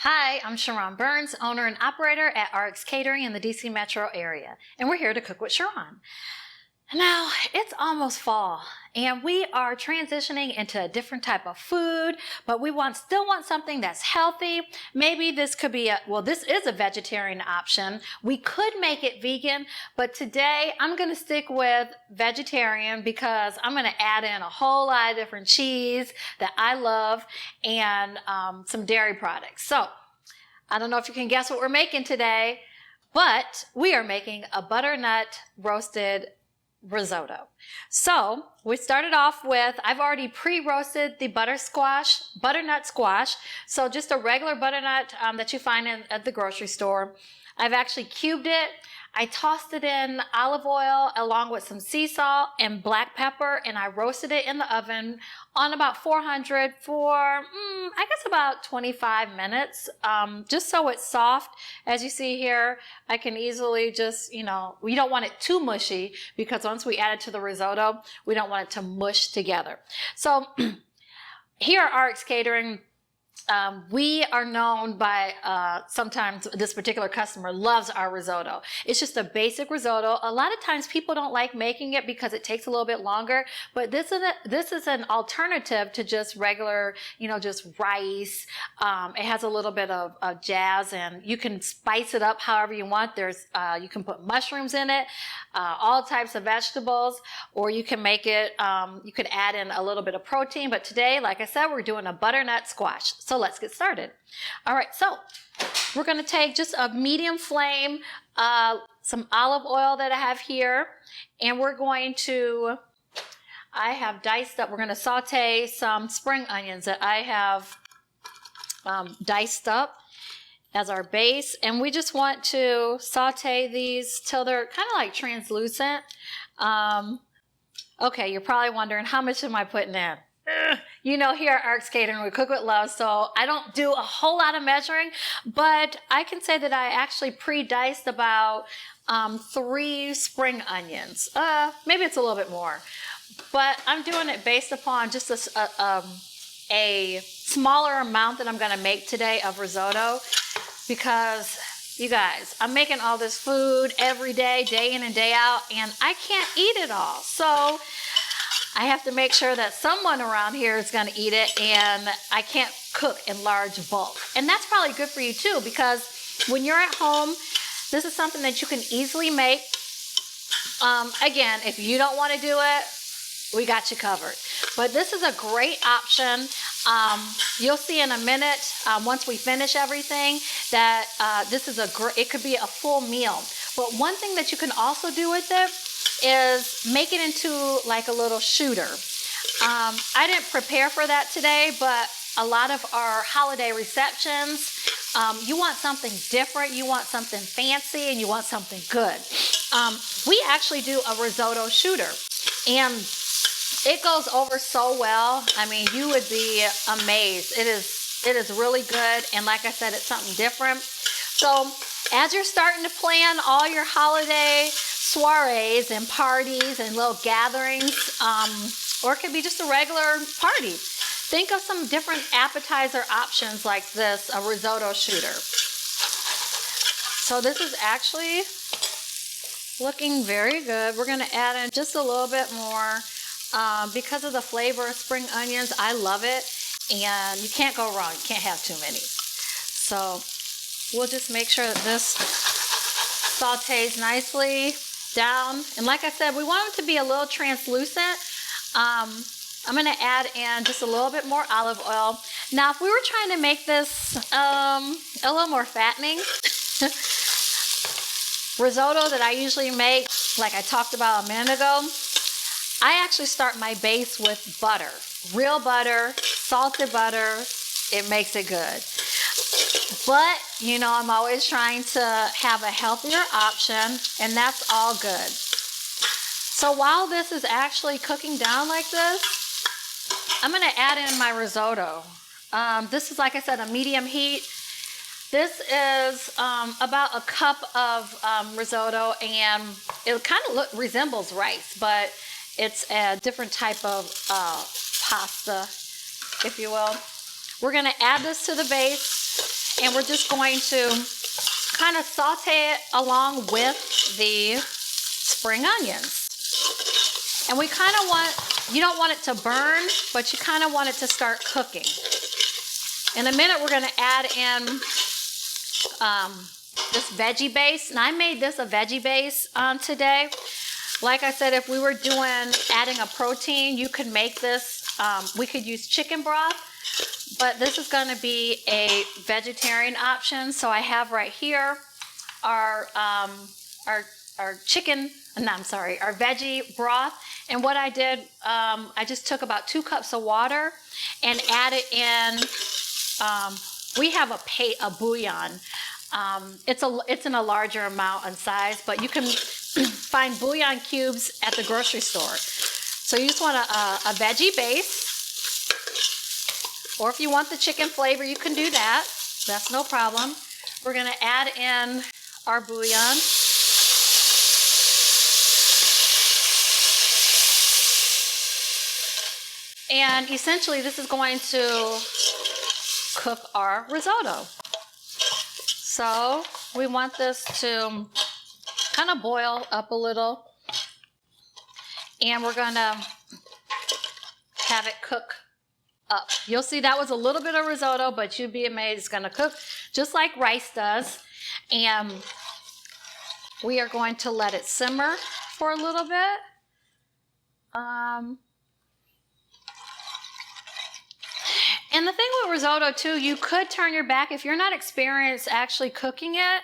Hi, I'm Sharon Burns, owner and operator at RX Catering in the DC metro area, and we're here to cook with Sharon. Now, it's almost fall, and we are transitioning into a different type of food, but we still want something that's healthy. Maybe this could be this is a vegetarian option. We could make it vegan, but today I'm going to stick with vegetarian because I'm going to add in a whole lot of different cheese that I love and some dairy products. So, I don't know if you can guess what we're making today, but we are making a butternut roasted risotto. So we started off with, I've already pre-roasted the butternut squash. So just a regular butternut that you find at the grocery store. I've actually cubed it. I tossed it in olive oil along with some sea salt and black pepper, and I roasted it in the oven on about 400 for, I guess about 25 minutes, just so it's soft. As you see here, I can easily just, we don't want it too mushy because once we add it to the risotto, we don't want it to mush together. So here at RX Catering, we are known by, sometimes this particular customer loves our risotto. It's just a basic risotto. A lot of times people don't like making it because it takes a little bit longer, but this is an alternative to just regular, just rice. It has a little bit of jazz, and you can spice it up however you want. You can put mushrooms in it, all types of vegetables, or you can make it, you could add in a little bit of protein. But today, like I said, we're doing a butternut squash. So let's get started. All right, so we're going to take just a medium flame, some olive oil that I have here, and we're going to, I have diced up, we're going to saute some spring onions that I have diced up as our base, and we just want to saute these till they're kind of like translucent. Okay, you're probably wondering, how much am I putting in? Here at RX Catering, we cook with love, so I don't do a whole lot of measuring, but I can say that I actually pre-diced about 3 spring onions. Maybe it's a little bit more, but I'm doing it based upon just a smaller amount that I'm going to make today of risotto, because you guys, I'm making all this food every day, day in and day out, and I can't eat it all. So I have to make sure that someone around here is going to eat it, and I can't cook in large bulk. And that's probably good for you too, because when you're at home, this is something that you can easily make. Again, if you don't want to do it, we got you covered. But this is a great option. You'll see in a minute, once we finish everything, that it could be a full meal. But one thing that you can also do with it is make it into like a little shooter. I didn't prepare for that today, but a lot of our holiday receptions, you want something different, you want something fancy, and you want something good. We actually do a risotto shooter, and it goes over so well. I mean, you would be amazed. It is really good, and like I said, it's something different. So as you're starting to plan all your holiday soirees and parties and little gatherings, or it could be just a regular party, think of some different appetizer options like this, a risotto shooter. So this is actually looking very good. We're going to add in just a little bit more because of the flavor of spring onions. I love it, and you can't go wrong. You can't have too many. So we'll just make sure that this sautés nicely down. And like I said, we want them to be a little translucent. I'm going to add in just a little bit more olive oil. Now, if we were trying to make this a little more fattening, risotto that I usually make, like I talked about a minute ago, I actually start my base with butter. Real butter, salted butter. It makes it good. But, I'm always trying to have a healthier option, and that's all good. So while this is actually cooking down like this, I'm going to add in my risotto. This is, like I said, a medium heat. This is about a cup of risotto, and it kind of resembles rice, but it's a different type of pasta, if you will. We're going to add this to the base, And we're just going to kind of saute it along with the spring onions. And we kind of you don't want it to burn, but you kind of want it to start cooking. In a minute, we're going to add in this veggie base. And I made this a veggie base today. Like I said, if we were adding a protein, you could make this, we could use chicken broth, but this is going to be a vegetarian option. So I have right here our veggie broth. And what I did, I just took about 2 cups of water and added in, we have a bouillon. It's in a larger amount and size, but you can find bouillon cubes at the grocery store. So you just want a veggie base, or if you want the chicken flavor, you can do that. That's no problem. We're going to add in our bouillon. And essentially, this is going to cook our risotto. So we want this to kind of boil up a little. And we're going to have it cook up. You'll see that was a little bit of risotto, but you'd be amazed. It's going to cook just like rice does. And we are going to let it simmer for a little bit. And the thing with risotto too, you could turn your back if you're not experienced actually cooking it.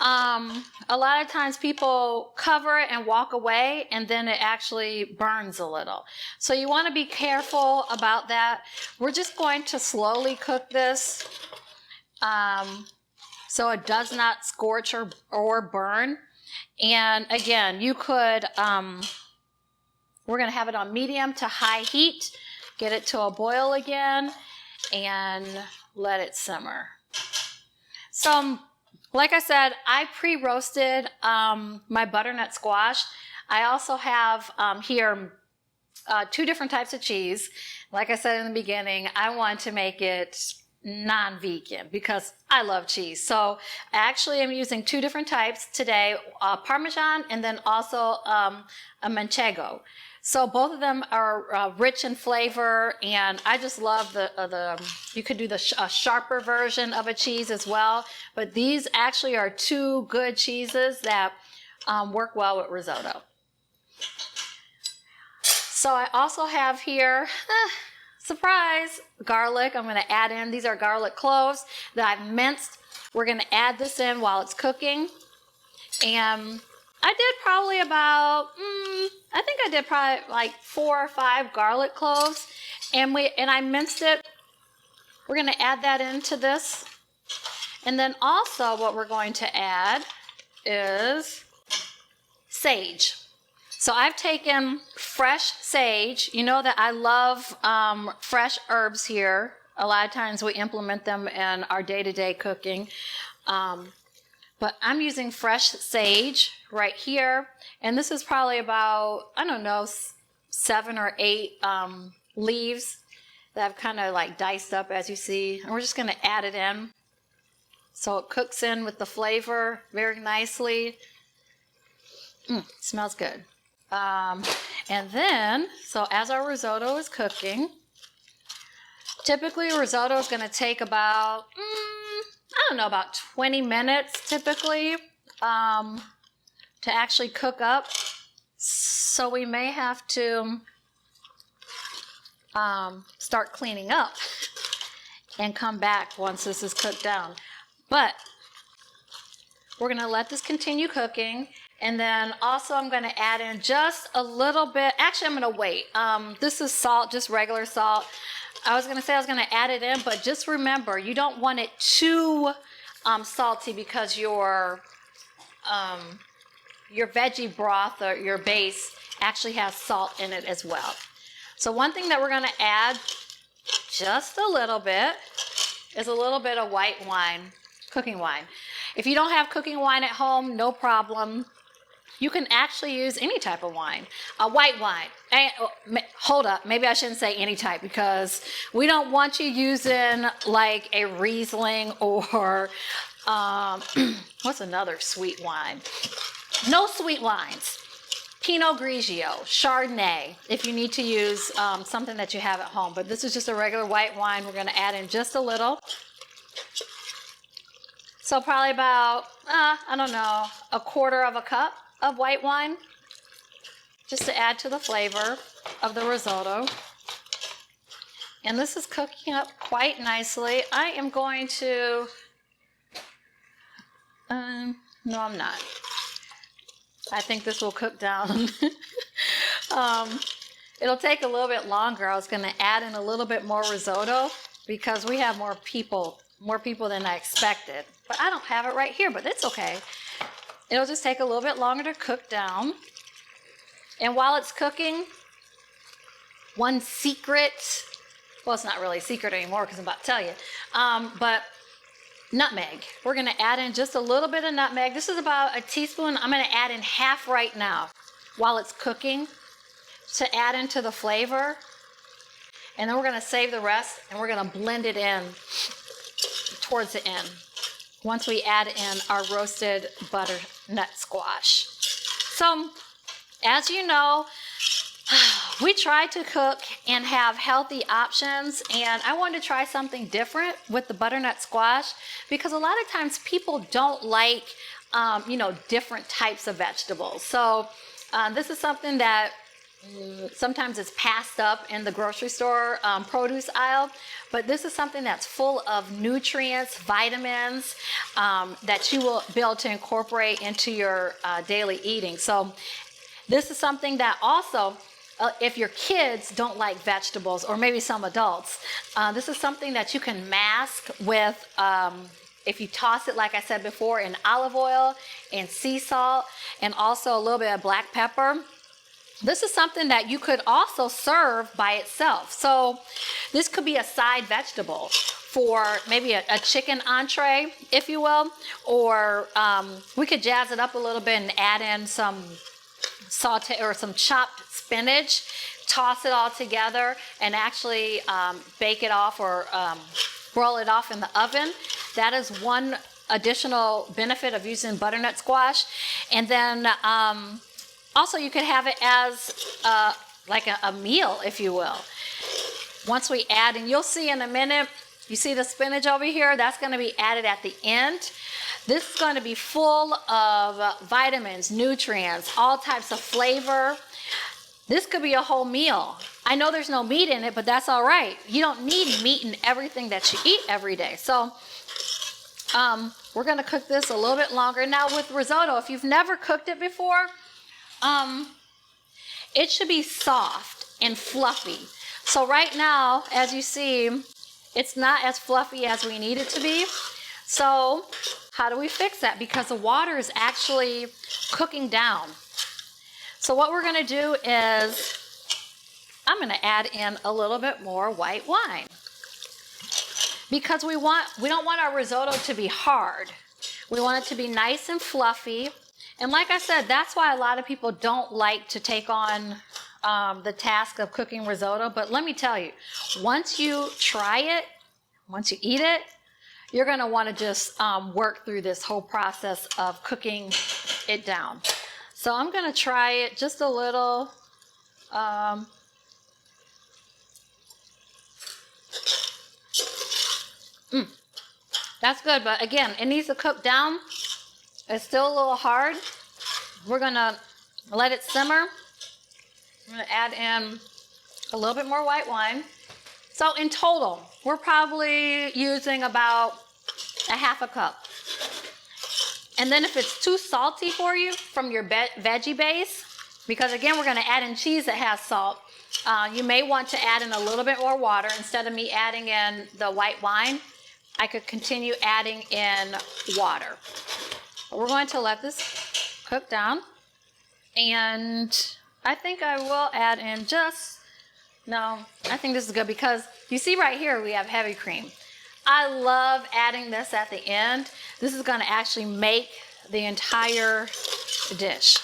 A lot of times people cover it and walk away, and then it actually burns a little. So you want to be careful about that. We're just going to slowly cook this so it does not scorch or burn. And again, you could, we're going to have it on medium to high heat, get it to a boil again, and let it simmer. So, like I said, I pre-roasted my butternut squash. I also have here 2 different types of cheese. Like I said in the beginning, I want to make it non-vegan because I love cheese. So actually I'm using 2 different types today, Parmesan and then also a Manchego. So both of them are rich in flavor, and I just love you could do a sharper version of a cheese as well, but these actually are 2 good cheeses that work well with risotto. So I also have here, surprise, garlic. I'm going to add in, these are garlic cloves that I've minced. We're going to add this in while it's cooking. And I did probably about, I did probably like 4 or 5 garlic cloves, and I minced it. We're going to add that into this. And then also what we're going to add is sage. So I've taken fresh sage. You know that I love fresh herbs here. A lot of times we implement them in our day-to-day cooking. But I'm using fresh sage right here. And this is probably about, 7 or 8 leaves that I've kind of like diced up, as you see. And we're just going to add it in. So it cooks in with the flavor very nicely. Smells good. And then, so as our risotto is cooking, typically risotto is going to take about, about 20 minutes typically to actually cook up. So we may have to start cleaning up and come back once this is cooked down. But we're going to let this continue cooking. And then also I'm going to add in just a little bit. Actually, I'm going to wait. This is salt, just regular salt. I was going to say I was going to add it in, but just remember, you don't want it too salty because your veggie broth or your base actually has salt in it as well. So one thing that we're going to add just a little bit is a little bit of white wine, cooking wine. If you don't have cooking wine at home, no problem. You can actually use any type of wine, white wine. And, hold up, maybe I shouldn't say any type, because we don't want you using like a Riesling or what's another sweet wine? No sweet wines. Pinot Grigio, Chardonnay, if you need to use something that you have at home. But this is just a regular white wine. We're going to add in just a little. So probably about, I don't know, a quarter of a cup of white wine, just to add to the flavor of the risotto. And this is cooking up quite nicely. I am going to, no, I'm not. I think this will cook down. It'll take a little bit longer. I was going to add in a little bit more risotto because we have more people than I expected. But I don't have it right here, but it's okay. It'll just take a little bit longer to cook down. And while it's cooking, one secret, well, it's not really a secret anymore because I'm about to tell you, but nutmeg. We're going to add in just a little bit of nutmeg. This is about a teaspoon. I'm going to add in half right now while it's cooking to add into the flavor. And then we're going to save the rest and we're going to blend it in towards the end once we add in our roasted butternut squash. So, as you know, we try to cook and have healthy options, and I wanted to try something different with the butternut squash because a lot of times people don't like, different types of vegetables. So this is something that sometimes it's passed up in the grocery store produce aisle, but this is something that's full of nutrients, vitamins, that you will be able to incorporate into your daily eating. So this is something that also, if your kids don't like vegetables, or maybe some adults, this is something that you can mask with, if you toss it, like I said before, in olive oil and sea salt, and also a little bit of black pepper. This is something that you could also serve by itself. So this could be a side vegetable for maybe a chicken entree, if you will, or we could jazz it up a little bit and add in some saute or some chopped spinach, toss it all together, and actually bake it off or broil it off in the oven. That is one additional benefit of using butternut squash. And then also you could have it as like a meal, if you will. Once we add, and you'll see in a minute, you see the spinach over here? That's going to be added at the end. This is going to be full of vitamins, nutrients, all types of flavor. This could be a whole meal. I know there's no meat in it, but that's all right. You don't need meat in everything that you eat every day. So we're going to cook this a little bit longer. Now with risotto, if you've never cooked it before, it should be soft and fluffy. So right now, as you see, it's not as fluffy as we need it to be. So how do we fix that? Because the water is actually cooking down. So what we're going to do is I'm going to add in a little bit more white wine. Because we don't want our risotto to be hard. We want it to be nice and fluffy. And like I said, that's why a lot of people don't like to take on the task of cooking risotto. But let me tell you, once you try it, once you eat it, you're going to want to just work through this whole process of cooking it down. So I'm going to try it just a little. That's good, but again, it needs to cook down. It's still a little hard. We're going to let it simmer. I'm going to add in a little bit more white wine. So in total, we're probably using about a half a cup. And then if it's too salty for you from your veggie base, because again, we're going to add in cheese that has salt, you may want to add in a little bit more water. Instead of me adding in the white wine, I could continue adding in water. But we're going to let this cook down. And I think I will add in I think this is good because you see right here we have heavy cream. I love adding this at the end. This is going to actually make the entire dish.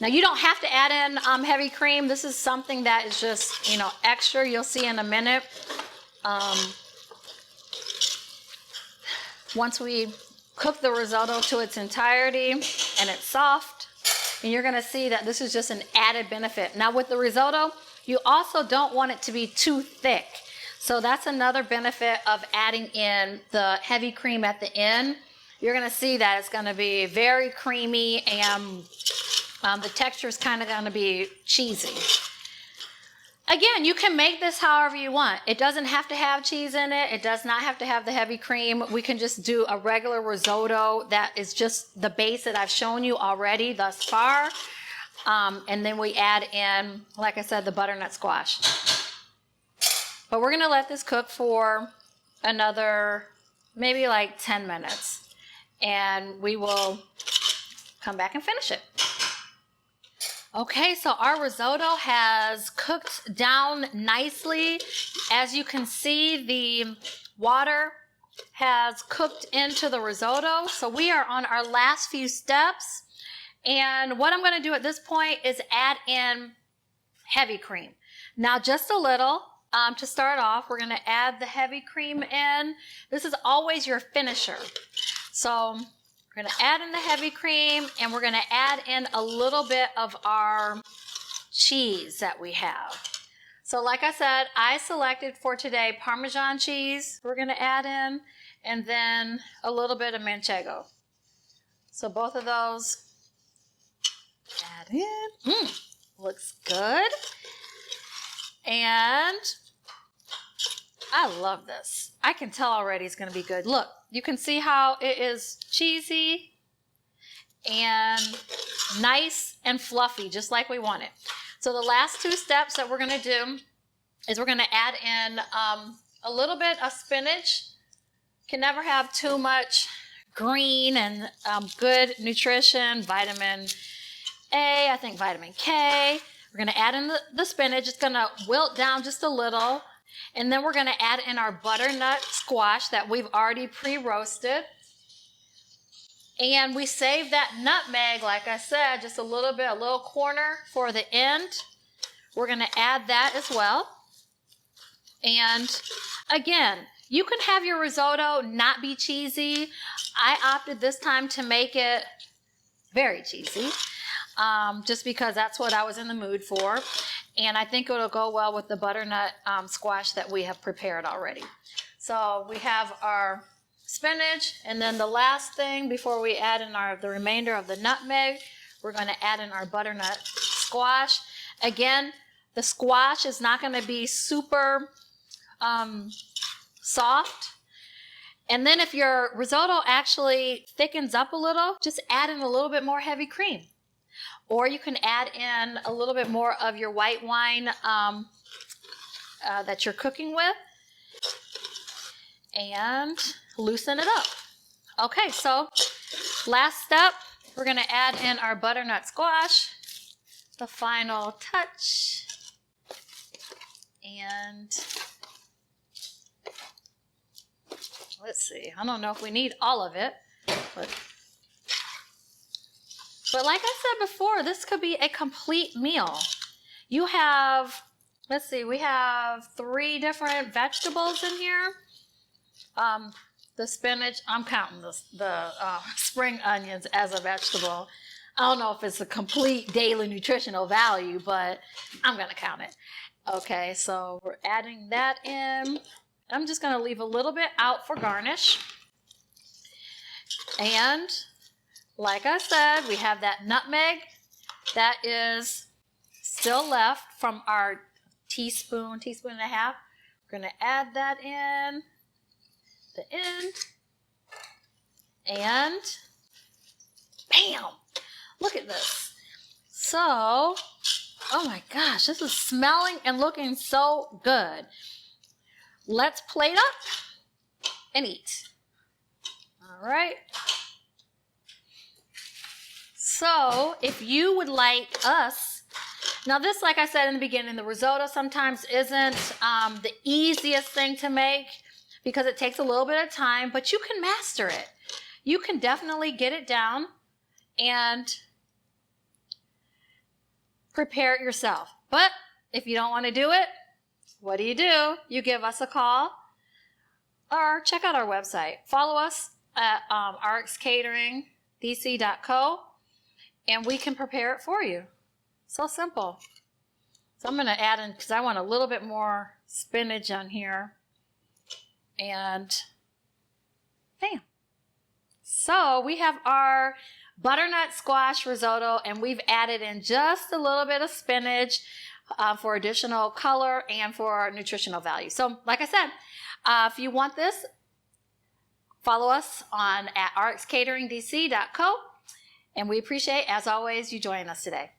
Now you don't have to add in heavy cream. This is something that is just, you know, extra. You'll see in a minute. Once we cook the risotto to its entirety and it's soft, and you're gonna see that this is just an added benefit. Now with the risotto, you also don't want it to be too thick. So that's another benefit of adding in the heavy cream at the end. You're gonna see that it's gonna be very creamy, and the texture is kind of gonna be cheesy. Again, you can make this however you want. It doesn't have to have cheese in it. It does not have to have the heavy cream. We can just do a regular risotto that is just the base that I've shown you already thus far. And then we add in, like I said, the butternut squash. But we're gonna let this cook for another maybe like 10 minutes. And we will come back and finish it. Okay, so our risotto has cooked down nicely. As you can see, the water has cooked into the risotto. So we are on our last few steps. And what I'm going to do at this point is add in heavy cream. Now, just a little to start off. We're going to add the heavy cream in. This is always your finisher. So we're going to add in the heavy cream, and we're going to add in a little bit of our cheese that we have. So like I said, I selected for today Parmesan cheese we're going to add in, and then a little bit of Manchego. So both of those add in. Looks good. And I love this. I can tell already it's going to be good. Look, you can see how it is cheesy and nice and fluffy, just like we want it. So the last two steps that we're going to do is we're going to add in a little bit of spinach. Can never have too much green and good nutrition, vitamin A, I think vitamin K. We're going to add in the spinach. It's going to wilt down just a little. And then we're going to add in our butternut squash that we've already pre-roasted. And we save that nutmeg, like I said, just a little bit, a little corner for the end. We're going to add that as well. And again, you can have your risotto not be cheesy. I opted this time to make it very cheesy, just because that's what I was in the mood for. And I think it'll go well with the butternut squash that we have prepared already. So we have our spinach, and then the last thing before we add in the remainder of the nutmeg, we're going to add in our butternut squash. Again, the squash is not going to be super soft. And then if your risotto actually thickens up a little, just add in a little bit more heavy cream. Or you can add in a little bit more of your white wine that you're cooking with and loosen it up. Okay, so last step, we're going to add in our butternut squash, the final touch. And let's see, I don't know if we need all of it, but like I said before, this could be a complete meal. You have, let's see, we have 3 different vegetables in here. The spinach, I'm counting the spring onions as a vegetable. I don't know if it's a complete daily nutritional value, but I'm going to count it. Okay, so we're adding that in. I'm just going to leave a little bit out for garnish. And like I said, we have that nutmeg that is still left from our teaspoon and a half. We're going to add that in the end. And bam! Look at this. So, oh my gosh, this is smelling and looking so good. Let's plate up and eat. All right. So if you would like us, now this, like I said in the beginning, the risotto sometimes isn't the easiest thing to make because it takes a little bit of time, but you can master it. You can definitely get it down, and prepare it yourself. But if you don't want to do it, what do? You give us a call or check out our website. Follow us at rxcateringdc.co and we can prepare it for you. So simple. So I'm going to add in, because I want a little bit more spinach on here. And bam. So we have our butternut squash risotto, and we've added in just a little bit of spinach for additional color and for nutritional value. So like I said, if you want this, follow us on at rxcateringdc.co, and we appreciate, as always, you joining us today.